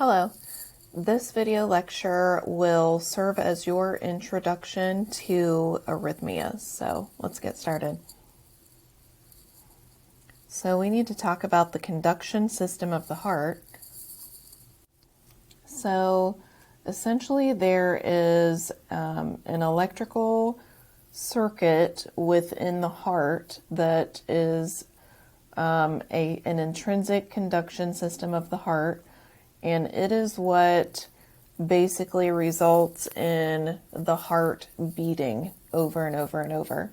Hello. This video lecture will serve as your introduction to arrhythmias. So let's get started. So we need to talk about the conduction system of the heart. So essentially there is an electrical circuit within the heart that is an intrinsic conduction system of the heart, and it is what basically results in the heart beating over and over and over.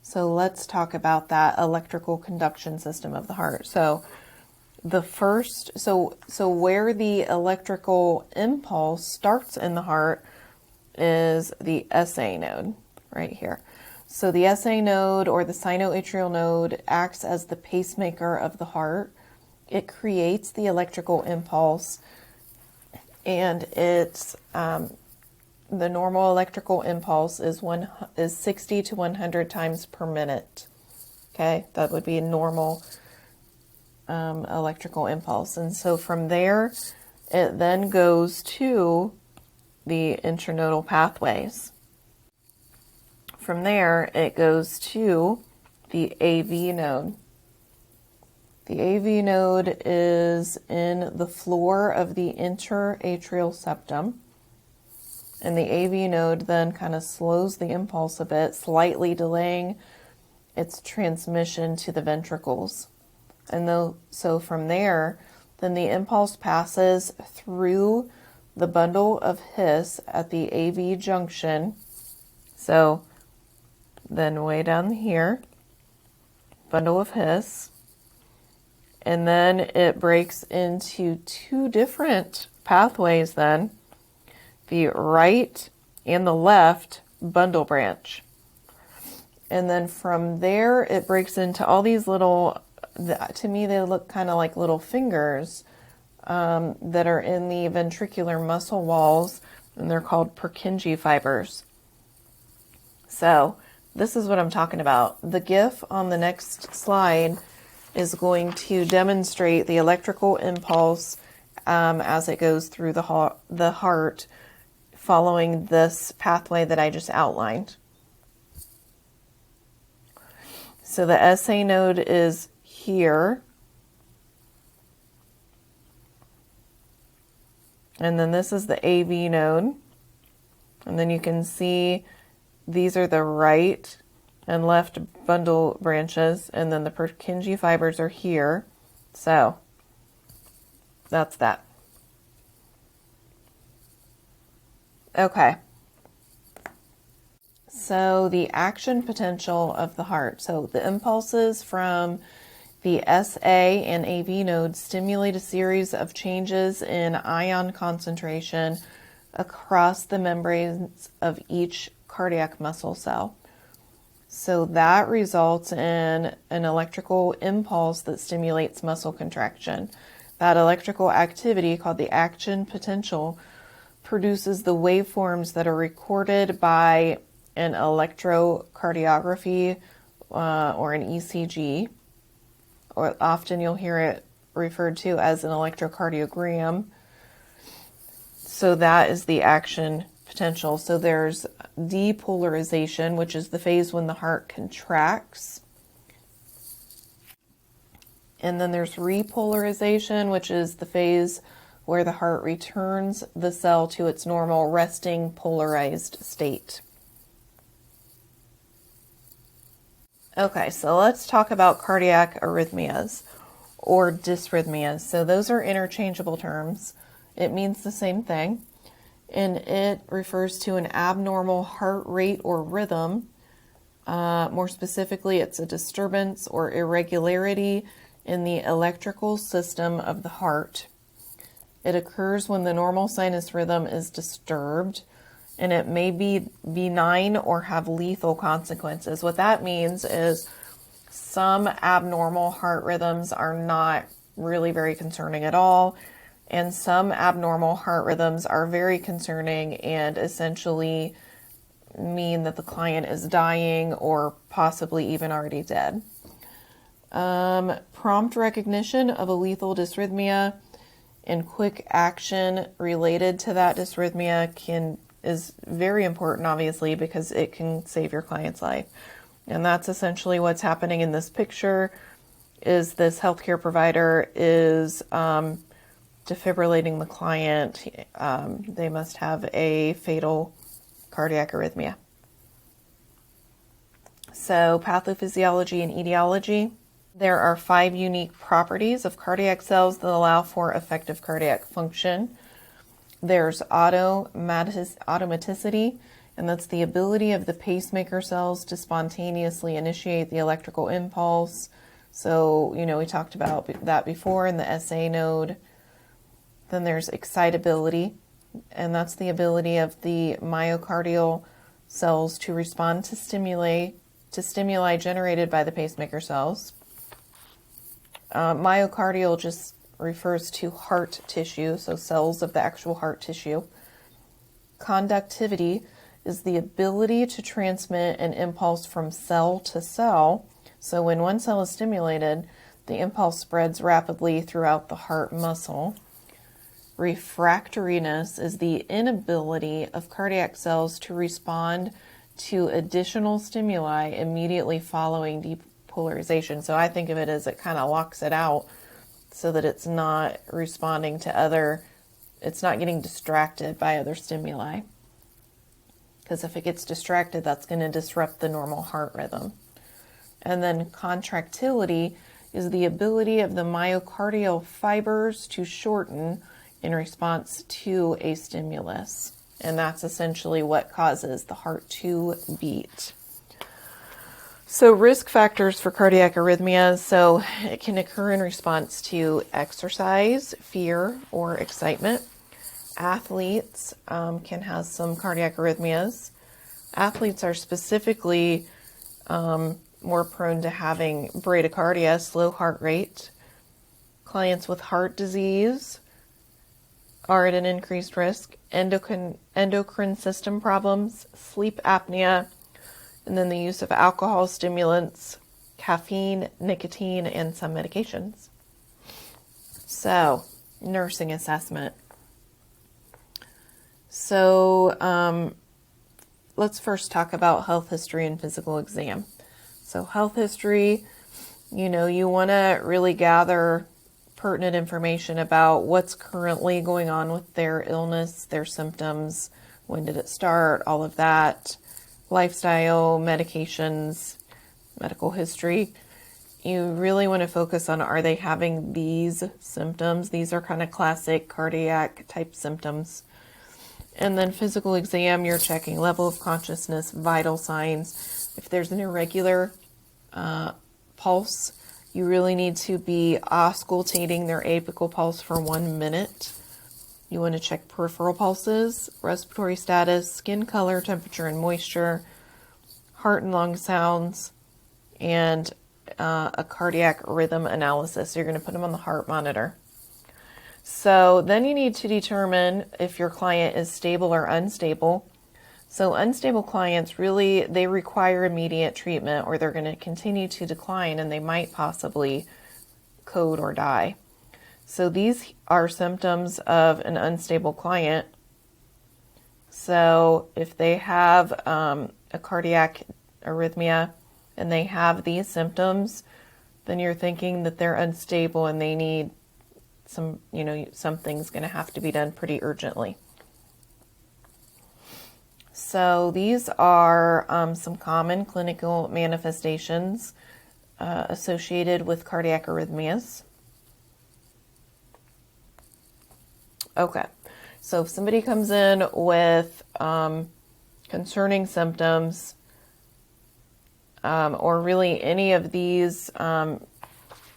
So let's talk about that electrical conduction system of the heart. So where the electrical impulse starts in the heart is the SA node right here. So the SA node, or the sinoatrial node, acts as the pacemaker of the heart. It creates the electrical impulse, and it's the normal electrical impulse is 60 to 100 times per minute. Okay, that would be a normal electrical impulse. And so from there, it then goes to the intranodal pathways. From there, it goes to the AV node. The AV node is in the floor of the interatrial septum. And the AV node then kind of slows the impulse a bit, slightly delaying its transmission to the ventricles. And so from there, then the impulse passes through the bundle of His at the AV junction. So then way down here, bundle of His. And then it breaks into two different pathways then, the right and the left bundle branch. And then from there, it breaks into all these little, to me they look kind of like little fingers that are in the ventricular muscle walls, and they're called Purkinje fibers. So this is what I'm talking about. The GIF on the next slide is going to demonstrate the electrical impulse as it goes through the heart following this pathway that I just outlined. So the SA node is here. And then this is the AV node. And then you can see these are the right and left bundle branches, and then the Purkinje fibers are here. So that's that. Okay. So the action potential of the heart. So the impulses from the SA and AV nodes stimulate a series of changes in ion concentration across the membranes of each cardiac muscle cell. So that results in an electrical impulse that stimulates muscle contraction. That electrical activity, called the action potential, produces the waveforms that are recorded by an electrocardiography or an ECG, or often you'll hear it referred to as an electrocardiogram. So that is the action potential. So there's depolarization, which is the phase when the heart contracts. And then there's repolarization, which is the phase where the heart returns the cell to its normal resting polarized state. Okay, so let's talk about cardiac arrhythmias or dysrhythmias. So those are interchangeable terms. It means the same thing. And it refers to an abnormal heart rate or rhythm. More specifically, it's a disturbance or irregularity in the electrical system of the heart. It occurs when the normal sinus rhythm is disturbed, and it may be benign or have lethal consequences. What that means is some abnormal heart rhythms are not really very concerning at all, and some abnormal heart rhythms are very concerning and essentially mean that the client is dying or possibly even already dead. Prompt recognition of a lethal dysrhythmia and quick action related to that dysrhythmia is very important, obviously, because it can save your client's life. And that's essentially what's happening in this picture. Is this healthcare provider is defibrillating the client. They must have a fatal cardiac arrhythmia. So, pathophysiology and etiology. There are 5 unique properties of cardiac cells that allow for effective cardiac function. There's automaticity, and that's the ability of the pacemaker cells to spontaneously initiate the electrical impulse. So, we talked about that before in the SA node. Then there's excitability, and that's the ability of the myocardial cells to respond to stimuli generated by the pacemaker cells. Myocardial just refers to heart tissue, so cells of the actual heart tissue. Conductivity is the ability to transmit an impulse from cell to cell. So when one cell is stimulated, the impulse spreads rapidly throughout the heart muscle. Refractoriness is the inability of cardiac cells to respond to additional stimuli immediately following depolarization. So I think of it as it kind of locks it out so that it's not responding to it's not getting distracted by other stimuli. Because if it gets distracted, that's going to disrupt the normal heart rhythm. And then contractility is the ability of the myocardial fibers to shorten in response to a stimulus. And that's essentially what causes the heart to beat. So risk factors for cardiac arrhythmias. So it can occur in response to exercise, fear, or excitement. Athletes can have some cardiac arrhythmias. Athletes are specifically more prone to having bradycardia, slow heart rate. Clients with heart disease are at an increased risk. Endocrine system problems, sleep apnea, and then the use of alcohol, stimulants, caffeine, nicotine, and some medications. So, nursing assessment. So, let's first talk about health history and physical exam. So, health history, you want to really gather pertinent information about what's currently going on with their illness, their symptoms, when did it start, all of that, lifestyle, medications, medical history. You really want to focus on, are they having these symptoms? These are kind of classic cardiac type symptoms. And then physical exam, you're checking level of consciousness, vital signs. If there's an irregular pulse, you really need to be auscultating their apical pulse for 1 minute. You want to check peripheral pulses, respiratory status, skin color, temperature and moisture, heart and lung sounds, and a cardiac rhythm analysis. So you're going to put them on the heart monitor. So then you need to determine if your client is stable or unstable. So unstable clients really, they require immediate treatment or they're going to continue to decline and they might possibly code or die. So these are symptoms of an unstable client. So if they have a cardiac arrhythmia and they have these symptoms, then you're thinking that they're unstable and they need something's going to have to be done pretty urgently. So these are some common clinical manifestations associated with cardiac arrhythmias. Okay, so if somebody comes in with concerning symptoms or really any of these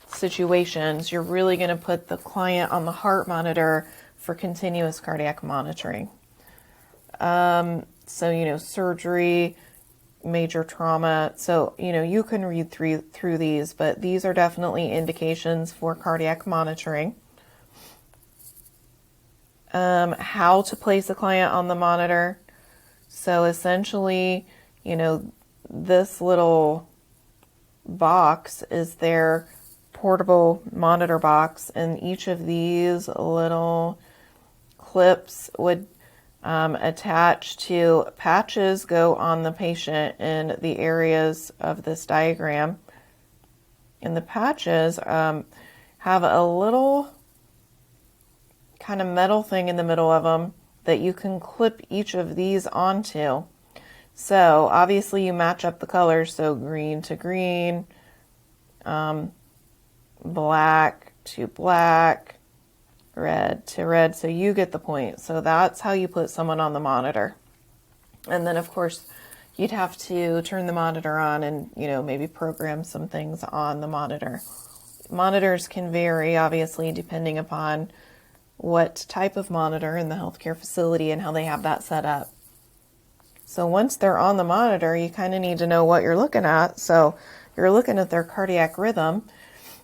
situations, you're really going to put the client on the heart monitor for continuous cardiac monitoring. So, surgery, major trauma. So, you can read through these, but these are definitely indications for cardiac monitoring. How to place a client on the monitor. So essentially, this little box is their portable monitor box, and each of these little clips would attach to patches go on the patient in the areas of this diagram. And the patches have a little kind of metal thing in the middle of them that you can clip each of these onto. So obviously you match up the colors, so green to green, black to black, red to red, so you get the point. So that's how you put someone on the monitor. And then of course you'd have to turn the monitor on and, you know, maybe program some things on the monitor. Monitors can vary, obviously, depending upon what type of monitor in the healthcare facility and how they have that set up. So once they're on the monitor, you kind of need to know what you're looking at. So you're looking at their cardiac rhythm.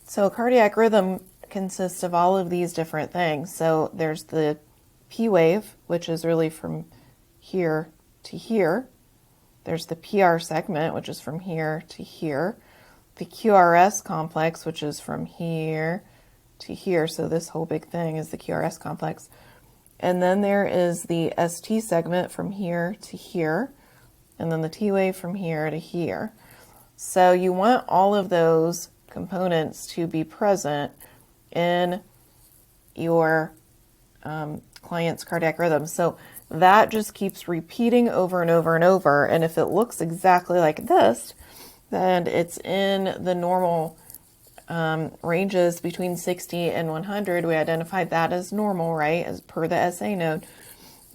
So cardiac rhythm consists of all of these different things. So there's the P wave, which is really from here to here. There's the PR segment, which is from here to here. The QRS complex, which is from here to here. So this whole big thing is the QRS complex. And then there is the ST segment from here to here. And then the T wave from here to here. So you want all of those components to be present in your client's cardiac rhythm. So that just keeps repeating over and over and over. And if it looks exactly like this, then it's in the normal ranges between 60 and 100. We identified that as normal, right, as per the SA node.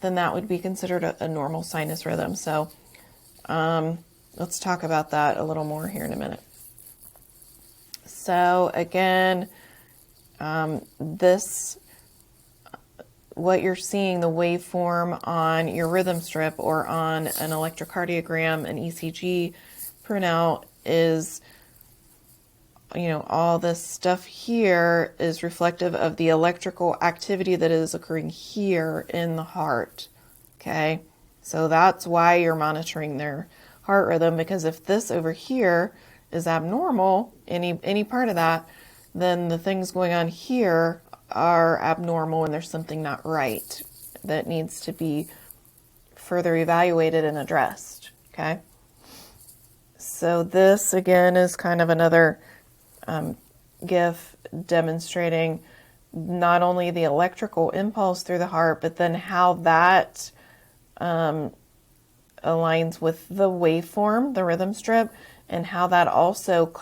Then that would be considered a normal sinus rhythm. So let's talk about that a little more here in a minute. So again, what you're seeing, the waveform on your rhythm strip or on an electrocardiogram, an ECG printout is, you know, all this stuff here is reflective of the electrical activity that is occurring here in the heart. Okay, so that's why you're monitoring their heart rhythm, because if this over here is abnormal, any part of that, then the things going on here are abnormal and there's something not right that needs to be further evaluated and addressed. Okay, so this again is kind of another GIF demonstrating not only the electrical impulse through the heart, but then how that aligns with the waveform, the rhythm strip, and how that also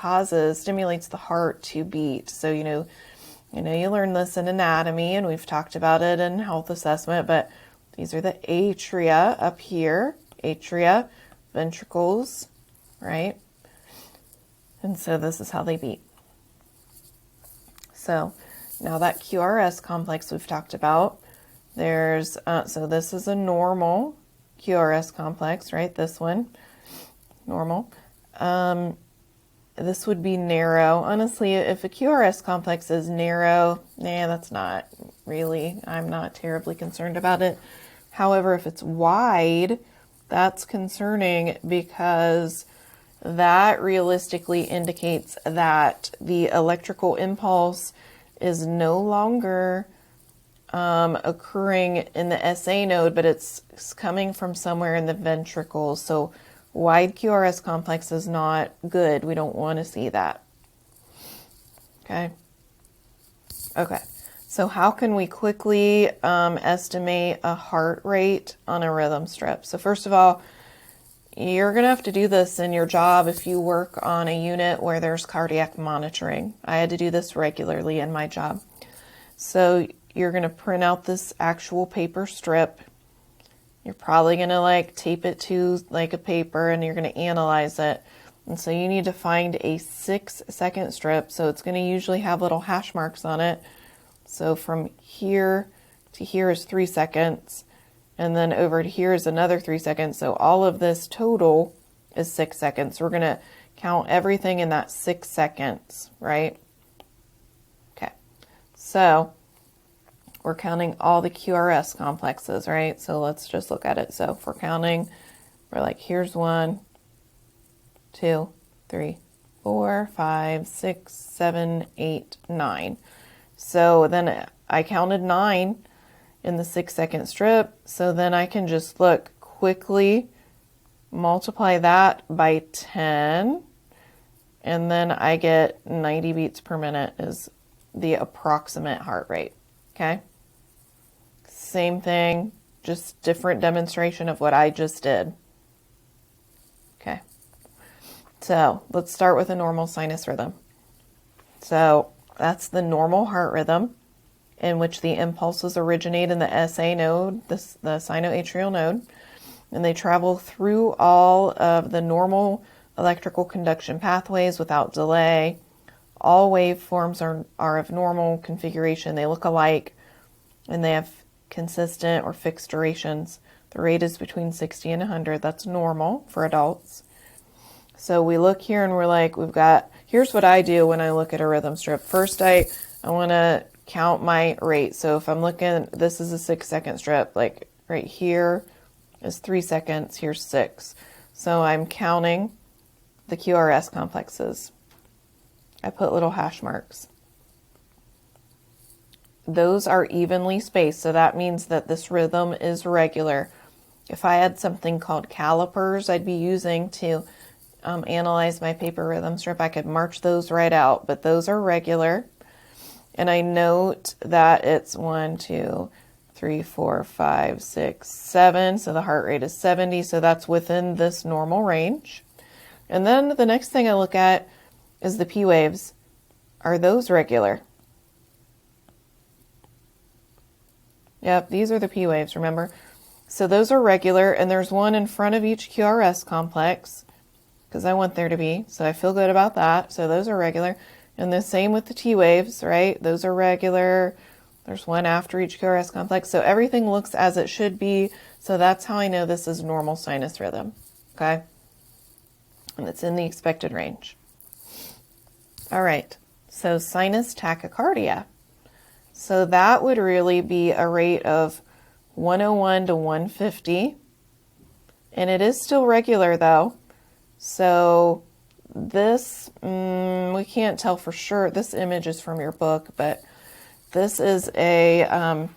stimulates the heart to beat. So, you learn this in anatomy, and we've talked about it in health assessment, but these are the atria up here, atria, ventricles, right? And so this is how they beat. So now that QRS complex we've talked about, there's, so this is a normal QRS complex, right? This one, normal. This would be narrow. Honestly, if a QRS complex is narrow, that's not really, I'm not terribly concerned about it. However, if it's wide, that's concerning because that realistically indicates that the electrical impulse is no longer occurring in the SA node, but it's coming from somewhere in the ventricles. So wide QRS complex is not good. We don't want to see that. Okay. So how can we quickly estimate a heart rate on a rhythm strip? So first of all, you're going to have to do this in your job if you work on a unit where there's cardiac monitoring. I had to do this regularly in my job. So you're going to print out this actual paper strip. You're probably going to tape it to a paper, and you're going to analyze it. And so you need to find a 6-second strip. So it's going to usually have little hash marks on it. So from here to here is 3 seconds. And then over to here is another 3 seconds. So all of this total is 6 seconds. We're going to count everything in that 6 seconds, right? Okay. So we're counting all the QRS complexes, right? So let's just look at it. So if we're counting, we're here's 1, 2, 3, 4, 5, 6, 7, 8, 9. So then I counted 9 in the 6-second strip. So then I can just look quickly, multiply that by 10, and then I get 90 beats per minute is the approximate heart rate. Okay. Same thing, just different demonstration of what I just did. Okay. So let's start with a normal sinus rhythm. So that's the normal heart rhythm in which the impulses originate in the SA node, the sinoatrial node, and they travel through all of the normal electrical conduction pathways without delay. All waveforms are of normal configuration. They look alike, and they have consistent or fixed durations. The rate is between 60 and 100. That's normal for adults. So we look here and we're like, here's what I do when I look at a rhythm strip. First, I want to count my rate. So if I'm looking, this is a 6-second strip, like right here is 3 seconds, here's 6. So I'm counting the QRS complexes. I put little hash marks. Those are evenly spaced, so that means that this rhythm is regular. If I had something called calipers I'd be using to analyze my paper rhythm strip, I could march those right out, but those are regular. And I note that it's 1, 2, 3, 4, 5, 6, 7. So the heart rate is 70. So that's within this normal range. And then the next thing I look at is the P waves. Are those regular? Yep, these are the P waves, remember? So those are regular, and there's one in front of each QRS complex because I want there to be. So I feel good about that. So those are regular. And the same with the T waves, right? Those are regular. There's one after each QRS complex. So everything looks as it should be. So that's how I know this is normal sinus rhythm, okay? And it's in the expected range. All right, so sinus tachycardia. So that would really be a rate of 101 to 150. And it is still regular though. So this, we can't tell for sure. This image is from your book, but this is I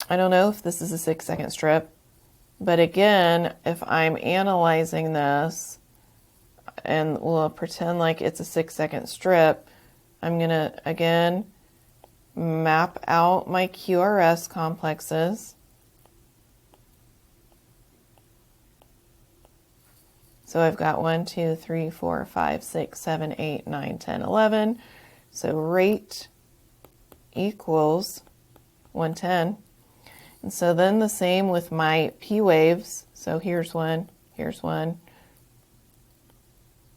don't know if this is a 6-second strip. But again, if I'm analyzing this, and we'll pretend like it's a 6-second strip, I'm going to, again, map out my QRS complexes. So I've got 1, 2, 3, 4, 5, 6, 7, 8, 9, 10, 11. So rate equals 110. And so then the same with my P waves. So here's one, here's one.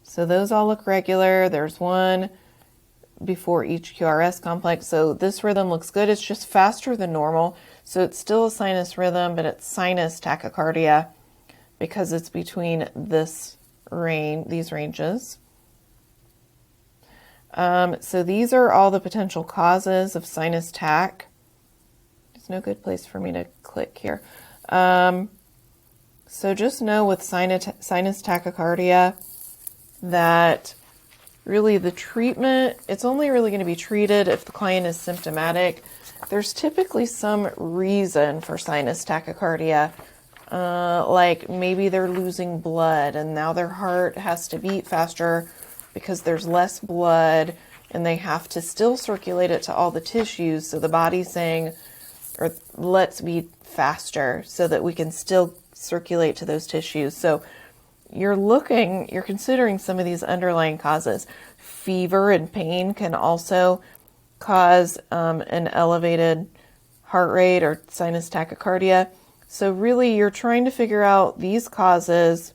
So those all look regular. There's one before each QRS complex. So this rhythm looks good. It's just faster than normal. So it's still a sinus rhythm, but it's sinus tachycardia because it's between these ranges. So these are all the potential causes of sinus tach. There's no good place for me to click here. So just know with sinus tachycardia that really the treatment, it's only really going to be treated if the client is symptomatic. There's typically some reason for sinus tachycardia, like maybe they're losing blood and now their heart has to beat faster because there's less blood and they have to still circulate it to all the tissues. So the body's saying, or let's beat faster so that we can still circulate to those tissues. So you're considering some of these underlying causes. Fever and pain can also cause an elevated heart rate or sinus tachycardia. So really you're trying to figure out these causes,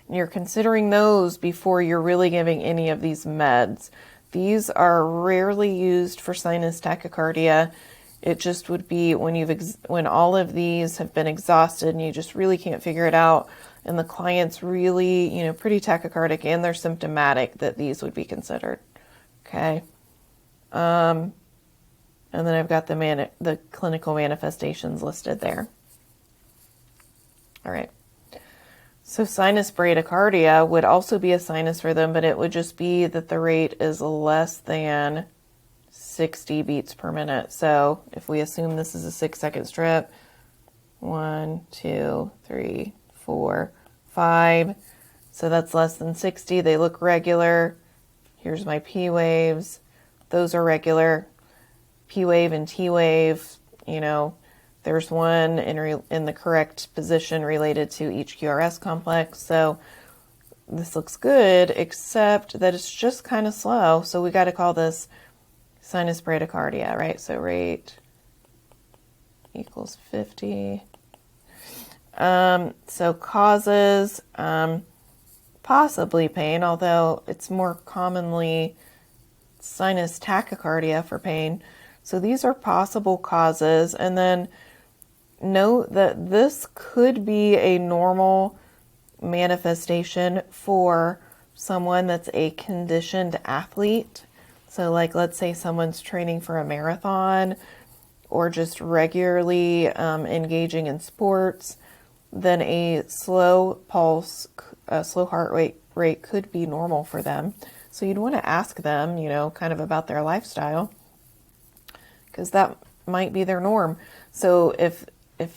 and you're considering those before you're really giving any of these meds. These are rarely used for sinus tachycardia. It just would be when all of these have been exhausted and you just really can't figure it out, and the client's really, pretty tachycardic and they're symptomatic, that these would be considered. Okay. And then I've got the clinical manifestations listed there. All right. So sinus bradycardia would also be a sinus rhythm, but it would just be that the rate is less than 60 beats per minute. So if we assume this is a 6-second strip, 1, 2, 3, 4, 5. So that's less than 60. They look regular. Here's my P waves. Those are regular. P wave and T wave, there's one in the correct position related to each QRS complex. So this looks good, except that it's just kind of slow. So we got to call this sinus bradycardia, right? So rate equals 50. So causes, possibly pain, although it's more commonly sinus tachycardia for pain. So these are possible causes. And then note that this could be a normal manifestation for someone that's a conditioned athlete. So like, let's say someone's training for a marathon or just regularly engaging in sports, then a slow pulse, a slow heart rate could be normal for them. So you'd want to ask them, kind of about their lifestyle, because that might be their norm. So if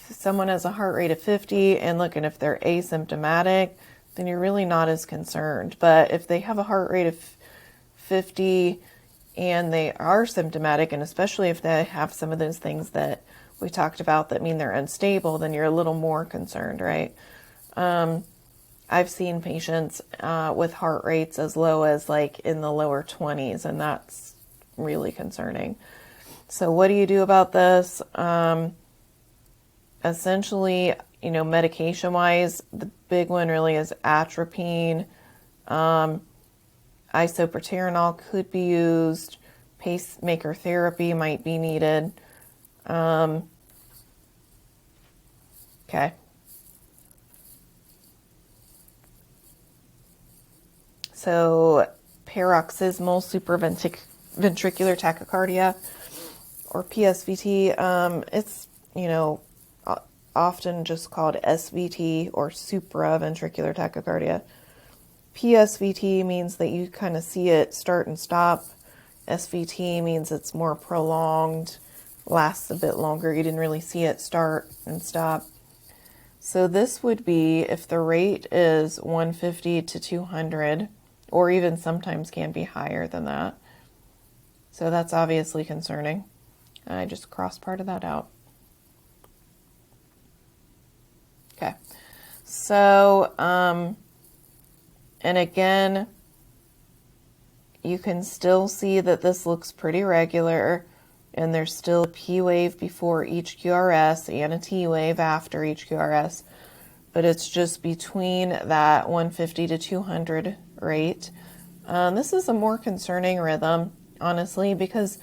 someone has a heart rate of 50 and if they're asymptomatic, then you're really not as concerned. But if they have a heart rate of 50 and they are symptomatic, and especially if they have some of those things that we talked about that mean they're unstable, then you're a little more concerned, right? I've seen patients with heart rates as low as in the lower 20s, and that's really concerning. So what do you do about this? Essentially, medication-wise, the big one really is atropine. Isoproterenol could be used. Pacemaker therapy might be needed. Okay. So paroxysmal supraventricular tachycardia, or PSVT, it's, often just called SVT or supraventricular tachycardia. PSVT means that you kind of see it start and stop. SVT means it's more prolonged, lasts a bit longer. You didn't really see it start and stop. So this would be if the rate is 150 to 200, or even sometimes can be higher than that. So that's obviously concerning. I just crossed part of that out. Okay. So, and again, you can still see that this looks pretty regular, and there's still a P wave before each QRS and a T wave after each QRS, but it's just between that 150 to 200 rate. This is a more concerning rhythm, honestly, because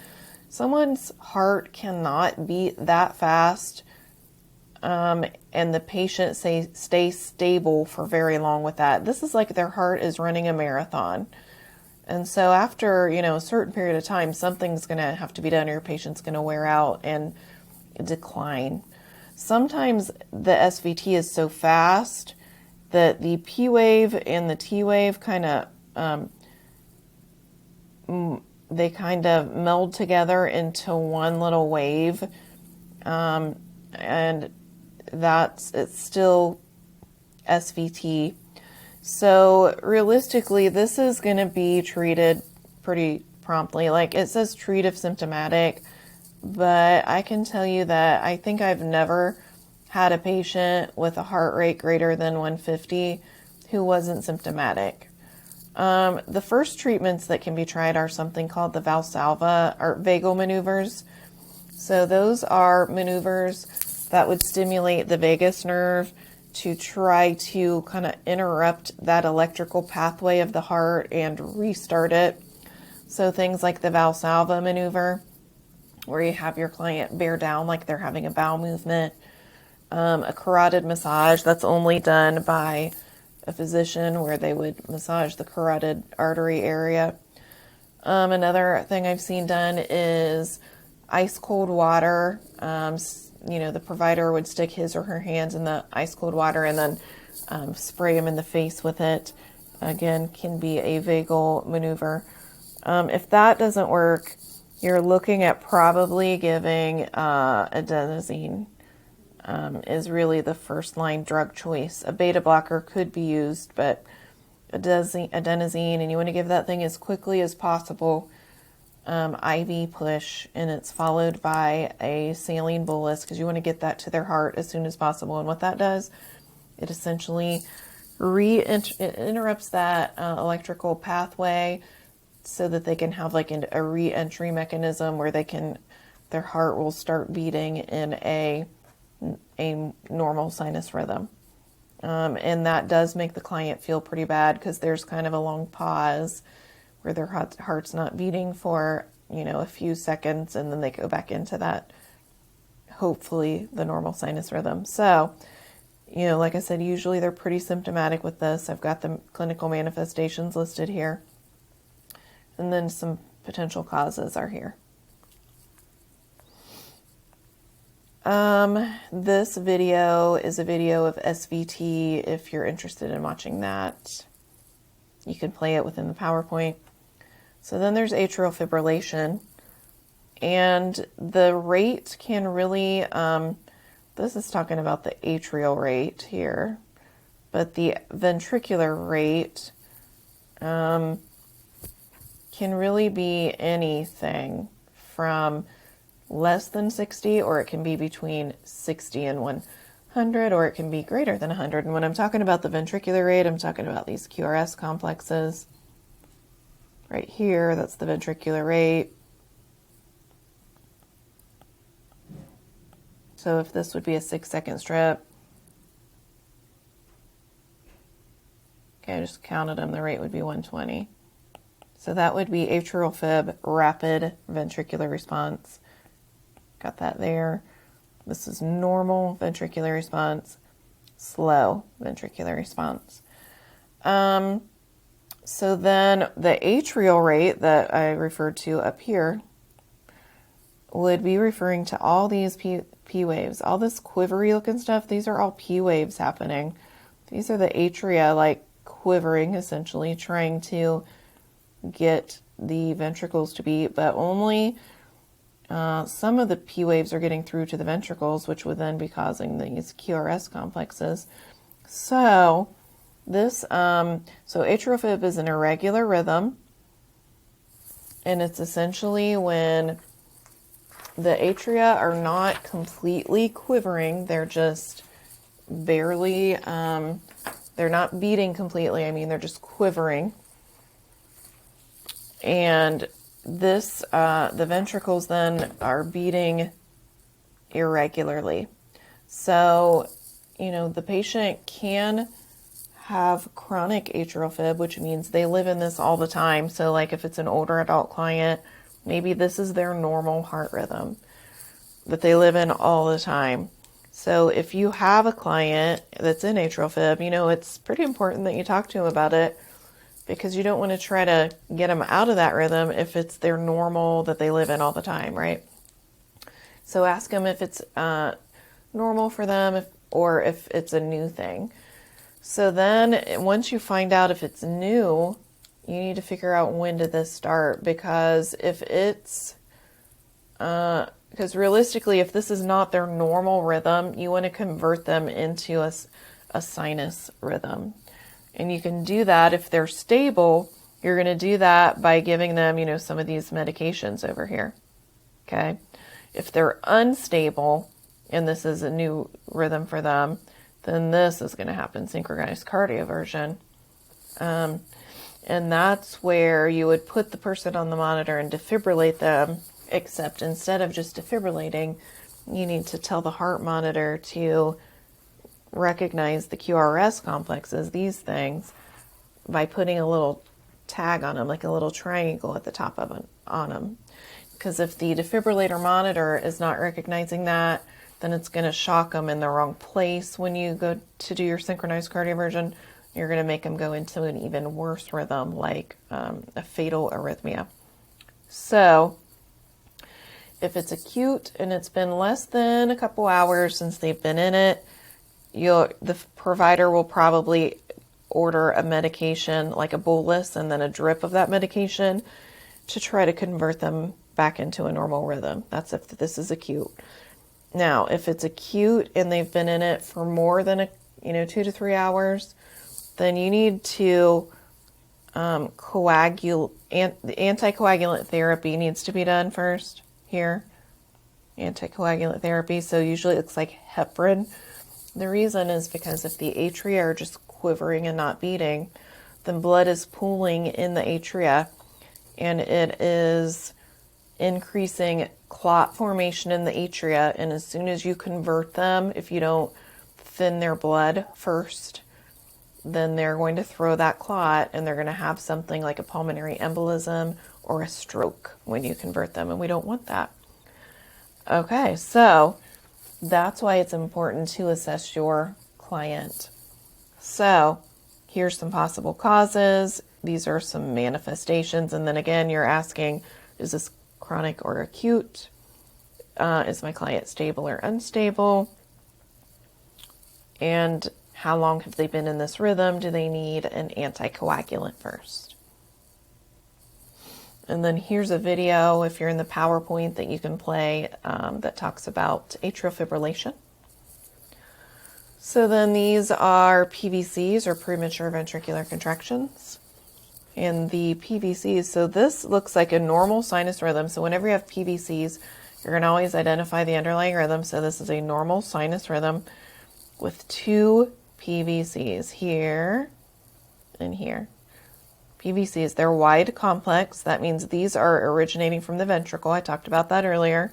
someone's heart cannot beat that fast, and the patient stays stable for very long with that. This is like their heart is running a marathon. And so after, a certain period of time, something's going to have to be done, or your patient's going to wear out and decline. Sometimes the SVT is so fast that the P wave and the T wave they kind of meld together into one little wave. And it's still SVT. So realistically, this is going to be treated pretty promptly. Like it says treat if symptomatic, but I can tell you that I think I've never had a patient with a heart rate greater than 150 who wasn't symptomatic. The first treatments that can be tried are something called the Valsalva or vagal maneuvers. So those are maneuvers that would stimulate the vagus nerve to try to kind of interrupt that electrical pathway of the heart and restart it. So things like the Valsalva maneuver, where you have your client bear down like they're having a bowel movement. A carotid massage, that's only done by a physician, where they would massage the carotid artery area. Another thing I've seen done is ice cold water. The provider would stick his or her hands in the ice cold water and then spray them in the face with it. Again, can be a vagal maneuver. If that doesn't work, you're looking at probably giving adenosine. Is really the first line drug choice. A beta blocker could be used, but adenosine, and you want to give that thing as quickly as possible. IV push, and it's followed by a saline bolus because you want to get that to their heart as soon as possible. And what that does, it essentially interrupts that electrical pathway so that they can have like a re-entry mechanism where their heart will start beating in a normal sinus rhythm. And that does make the client feel pretty bad because there's kind of a long pause where their heart's not beating for, a few seconds, and then they go back into that, hopefully, the normal sinus rhythm. So, like I said, usually they're pretty symptomatic with this. I've got the clinical manifestations listed here. And then some potential causes are here. This video is a video of SVT. If you're interested in watching that, you can play it within the PowerPoint. So then there's atrial fibrillation, and the rate can really, this is talking about the atrial rate here, but the ventricular rate can really be anything from less than 60, or it can be between 60 and 100, or it can be greater than 100. And when I'm talking about the ventricular rate, I'm talking about these QRS complexes. Right here, that's the ventricular rate. So if this would be a 6-second strip, okay, I just counted them, the rate would be 120. So that would be atrial fib, rapid ventricular response. Got that there. This is normal ventricular response, slow ventricular response. So then the atrial rate that I referred to up here would be referring to all these P waves, all this quivery looking stuff. These are all P waves happening. These are the atria like quivering, essentially trying to get the ventricles to beat, but only some of the P waves are getting through to the ventricles, which would then be causing these QRS complexes. So this, so atrial fib is an irregular rhythm, and it's essentially when the atria are not completely quivering, they're just barely, they're not beating completely, they're just quivering. And this, the ventricles then are beating irregularly. So, the patient can have chronic atrial fib, which means they live in this all the time. So like if it's an older adult client, maybe this is their normal heart rhythm that they live in all the time. So if you have a client that's in atrial fib, it's pretty important that you talk to them about it, because you don't want to try to get them out of that rhythm if it's their normal that they live in all the time, right? So ask them if it's normal for them or if it's a new thing. So then once you find out if it's new, you need to figure out when did this start, because if it's, because realistically, if this is not their normal rhythm, you want to convert them into a sinus rhythm. And you can do that if they're stable. You're going to do that by giving them, some of these medications over here. Okay. If they're unstable and this is a new rhythm for them, then this is going to happen, synchronized cardioversion. And that's where you would put the person on the monitor and defibrillate them, except instead of just defibrillating, you need to tell the heart monitor to recognize the QRS complexes, these things, by putting a little tag on them, like a little triangle at the top of it, on them. Because if the defibrillator monitor is not recognizing that, then it's going to shock them in the wrong place when you go to do your synchronized cardioversion. You're going to make them go into an even worse rhythm, like a fatal arrhythmia. So if it's acute and it's been less than a couple hours since they've been in it, the provider will probably order a medication, like a bolus and then a drip of that medication, to try to convert them back into a normal rhythm. That's if this is acute. Now, if it's acute and they've been in it for more than 2 to 3 hours, then you need to anticoagulant therapy needs to be done first here. Anticoagulant therapy. So usually it's like heparin. The reason is because if the atria are just quivering and not beating, then blood is pooling in the atria and it is increasing clot formation in the atria. And as soon as you convert them, if you don't thin their blood first, then they're going to throw that clot and they're going to have something like a pulmonary embolism or a stroke when you convert them. And we don't want that. Okay, so that's why it's important to assess your client. So here's some possible causes. These are some manifestations. And then again, you're asking, is this chronic or acute? Is my client stable or unstable? And how long have they been in this rhythm? Do they need an anticoagulant first? And then here's a video, if you're in the PowerPoint, that you can play that talks about atrial fibrillation. So then these are PVCs, or premature ventricular contractions. And the PVCs, so this looks like a normal sinus rhythm. So whenever you have PVCs, you're going to always identify the underlying rhythm. So this is a normal sinus rhythm with 2 PVCs here and here. PVCs, they're wide complex. That means these are originating from the ventricle. I talked about that earlier.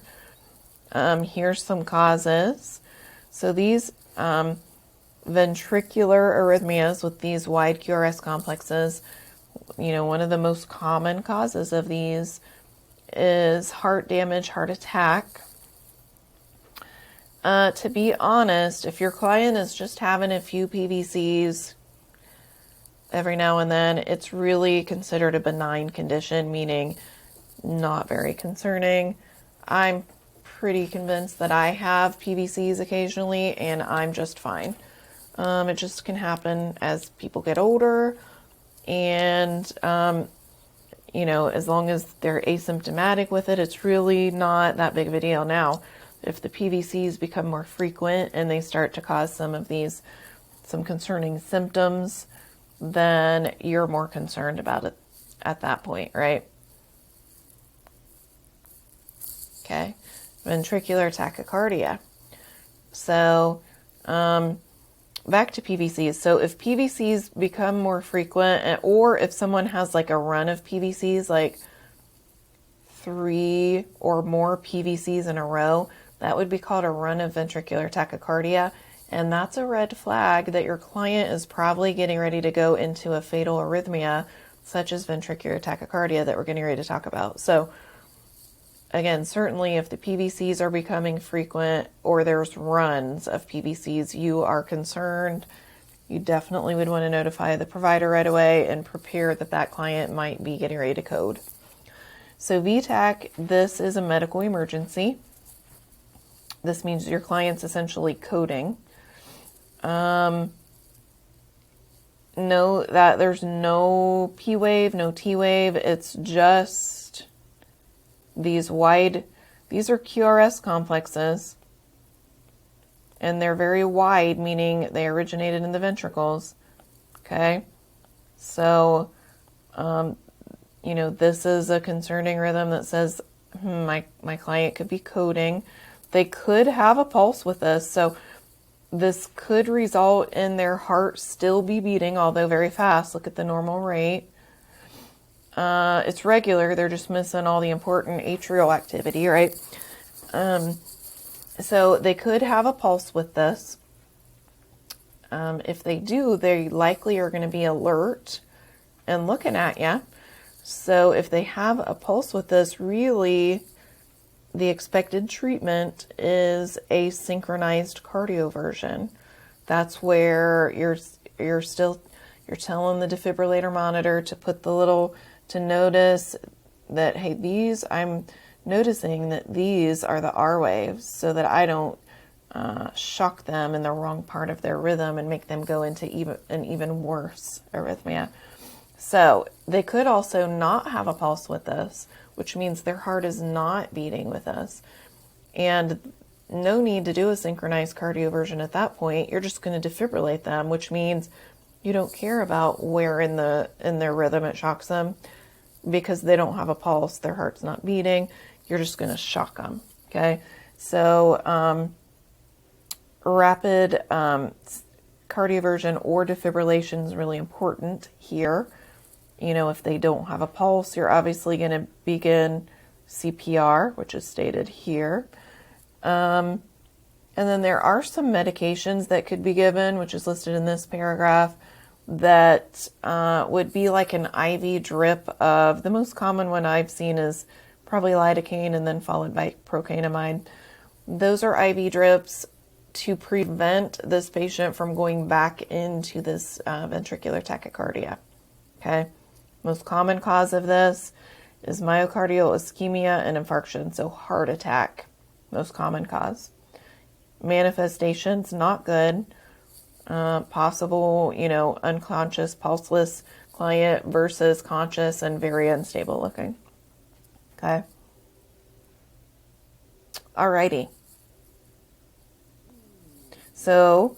Here's some causes. So these ventricular arrhythmias with these wide QRS complexes, one of the most common causes of these is heart damage, heart attack. To be honest, if your client is just having a few PVCs every now and then, it's really considered a benign condition, meaning not very concerning. I'm pretty convinced that I have PVCs occasionally and I'm just fine. It just can happen as people get older, and as long as they're asymptomatic with it, it's really not that big of a deal. Now, if the PVCs become more frequent and they start to cause some concerning symptoms, then you're more concerned about it at that point, right? Okay. Ventricular tachycardia. So, back to PVCs. So if PVCs become more frequent, or if someone has like a run of PVCs, like 3 or more PVCs in a row, that would be called a run of ventricular tachycardia. And that's a red flag that your client is probably getting ready to go into a fatal arrhythmia, such as ventricular tachycardia, that we're getting ready to talk about. So again, certainly if the PVCs are becoming frequent or there's runs of PVCs, you are concerned. You definitely would want to notify the provider right away and prepare that client might be getting ready to code. So VTAC, this is a medical emergency. This means your client's essentially coding. Know that there's no P wave, no T wave. It's just these are QRS complexes, and they're very wide, meaning they originated in the ventricles. Okay. So, this is a concerning rhythm that says, my client could be coding. They could have a pulse with this. So this could result in their heart still be beating, although very fast. Look at the normal rate. It's regular. They're just missing all the important atrial activity, right? So they could have a pulse with this. If they do, they likely are going to be alert and looking at you. So if they have a pulse with this, really the expected treatment is a synchronized cardioversion. That's where you're telling the defibrillator monitor to put to notice that, hey, I'm noticing that these are the R waves, so that I don't shock them in the wrong part of their rhythm and make them go into an even worse arrhythmia. So they could also not have a pulse with this, which means their heart is not beating with us. And no need to do a synchronized cardioversion at that point. You're just going to defibrillate them, which means you don't care about where in their rhythm it shocks them, because they don't have a pulse, their heart's not beating. You're just going to shock them. Okay, so rapid cardioversion or defibrillation is really important here. You know, if they don't have a pulse, you're obviously going to begin CPR, which is stated here. And then there are some medications that could be given, which is listed in this paragraph, that would be like an IV drip of, the most common one I've seen is probably lidocaine and then followed by procainamide. Those are IV drips to prevent this patient from going back into this ventricular tachycardia. Okay. Most common cause of this is myocardial ischemia and infarction, so heart attack, most common cause. Manifestations, not good. Possible, unconscious, pulseless client versus conscious and very unstable looking. Okay. Alrighty. So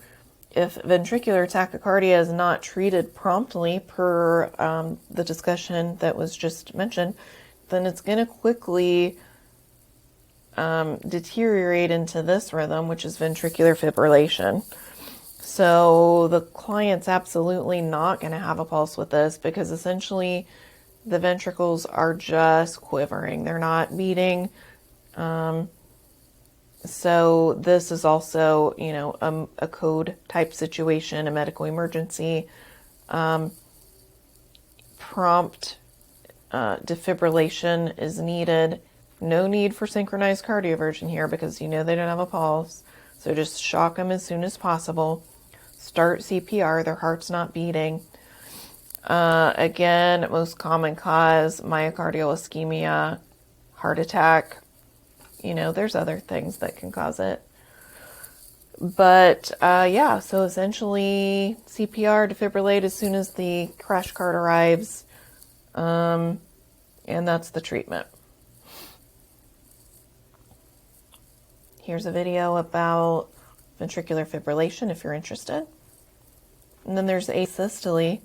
if ventricular tachycardia is not treated promptly per the discussion that was just mentioned, then it's going to quickly deteriorate into this rhythm, which is ventricular fibrillation. So the client's absolutely not going to have a pulse with this, because essentially the ventricles are just quivering. They're not beating. So this is also, a code type situation, a medical emergency. Prompt defibrillation is needed. No need for synchronized cardioversion here, because they don't have a pulse. So just shock them as soon as possible. Start CPR, their heart's not beating. Again, most common cause, myocardial ischemia, heart attack. There's other things that can cause it. But so essentially CPR, defibrillate as soon as the crash cart arrives. And that's the treatment. Here's a video about ventricular fibrillation if you're interested. And then there's asystole.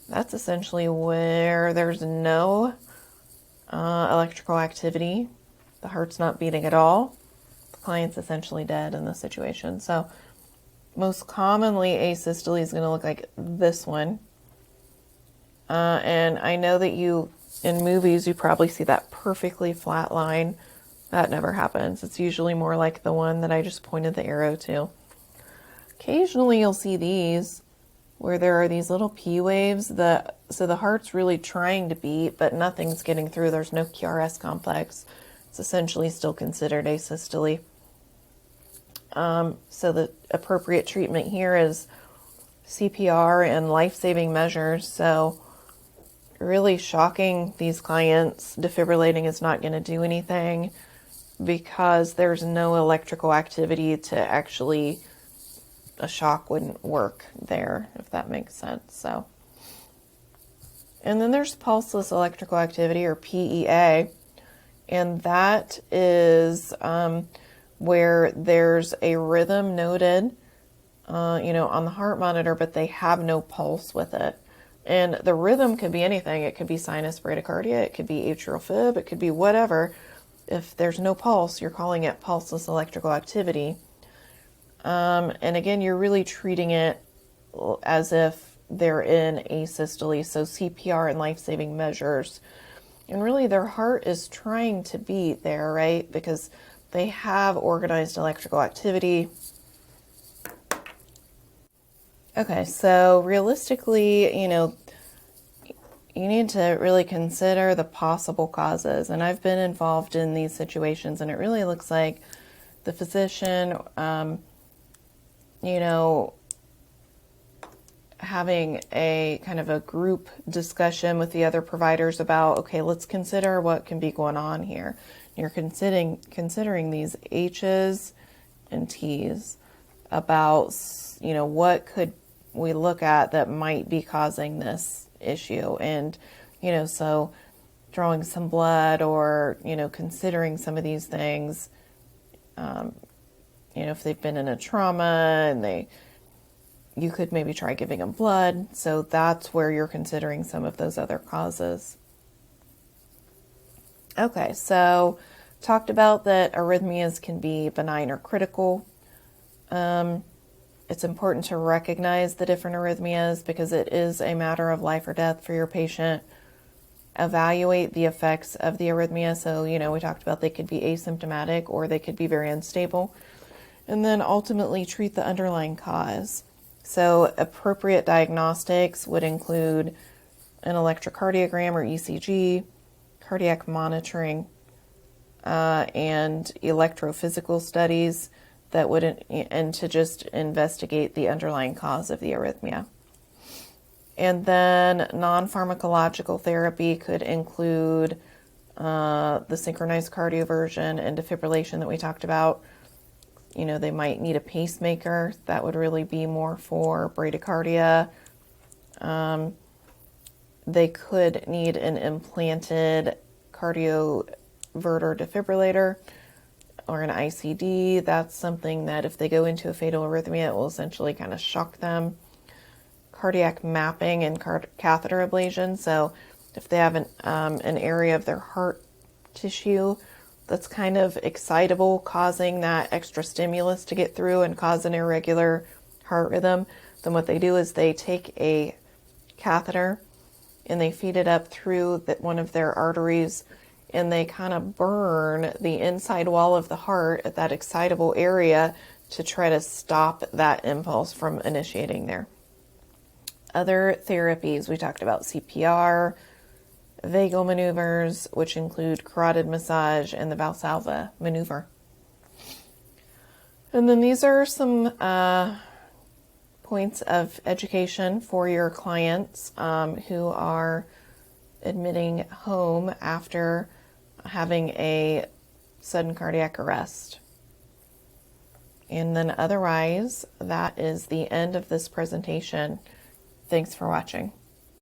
That's essentially where there's no electrical activity. The heart's not beating at all. The client's essentially dead in this situation. So most commonly asystole is going to look like this one. And I know that in movies, you probably see that perfectly flat line. That never happens. It's usually more like the one that I just pointed the arrow to. Occasionally you'll see these where there are these little P waves so the heart's really trying to beat, but nothing's getting through. There's no QRS complex. It's essentially still considered asystole. So the appropriate treatment here is CPR and life-saving measures. So really shocking these clients, defibrillating is not going to do anything, because there's no electrical activity to actually, a shock wouldn't work there, if that makes sense. So, and then there's pulseless electrical activity, or PEA, and that is where there's a rhythm noted, on the heart monitor, but they have no pulse with it. And the rhythm could be anything. It could be sinus bradycardia, it could be atrial fib, it could be whatever. If there's no pulse, you're calling it pulseless electrical activity. And again, you're really treating it as if they're in asystole, so CPR and life-saving measures. And really their heart is trying to beat there, right? Because they have organized electrical activity. Okay, so realistically, you need to really consider the possible causes. And I've been involved in these situations, and it really looks like the physician, having a kind of a group discussion with the other providers about, okay, let's consider what can be going on here. You're considering these H's and T's about, what could we look at that might be causing this issue. And, so drawing some blood or, considering some of these things, if they've been in a trauma and you could maybe try giving them blood. So that's where you're considering some of those other causes. Okay, so talked about that arrhythmias can be benign or critical. It's important to recognize the different arrhythmias because it is a matter of life or death for your patient. Evaluate the effects of the arrhythmia. So, we talked about they could be asymptomatic or they could be very unstable. And then ultimately treat the underlying cause. So appropriate diagnostics would include an electrocardiogram or ECG, cardiac monitoring, and electrophysical studies that would, and to just investigate the underlying cause of the arrhythmia. And then non-pharmacological therapy could include the synchronized cardioversion and defibrillation that we talked about. They might need a pacemaker. That would really be more for bradycardia. They could need an implanted cardioverter defibrillator or an ICD. That's something that if they go into a fatal arrhythmia, it will essentially kind of shock them. Cardiac mapping and catheter ablation. So if they have an area of their heart tissue that's kind of excitable, causing that extra stimulus to get through and cause an irregular heart rhythm, then what they do is they take a catheter and they feed it up through one of their arteries, and they kind of burn the inside wall of the heart at that excitable area to try to stop that impulse from initiating there. Other therapies, we talked about CPR, vagal maneuvers, which include carotid massage and the Valsalva maneuver. And then these are some points of education for your clients who are admitting home after having a sudden cardiac arrest. And then otherwise, that is the end of this presentation. Thanks for watching.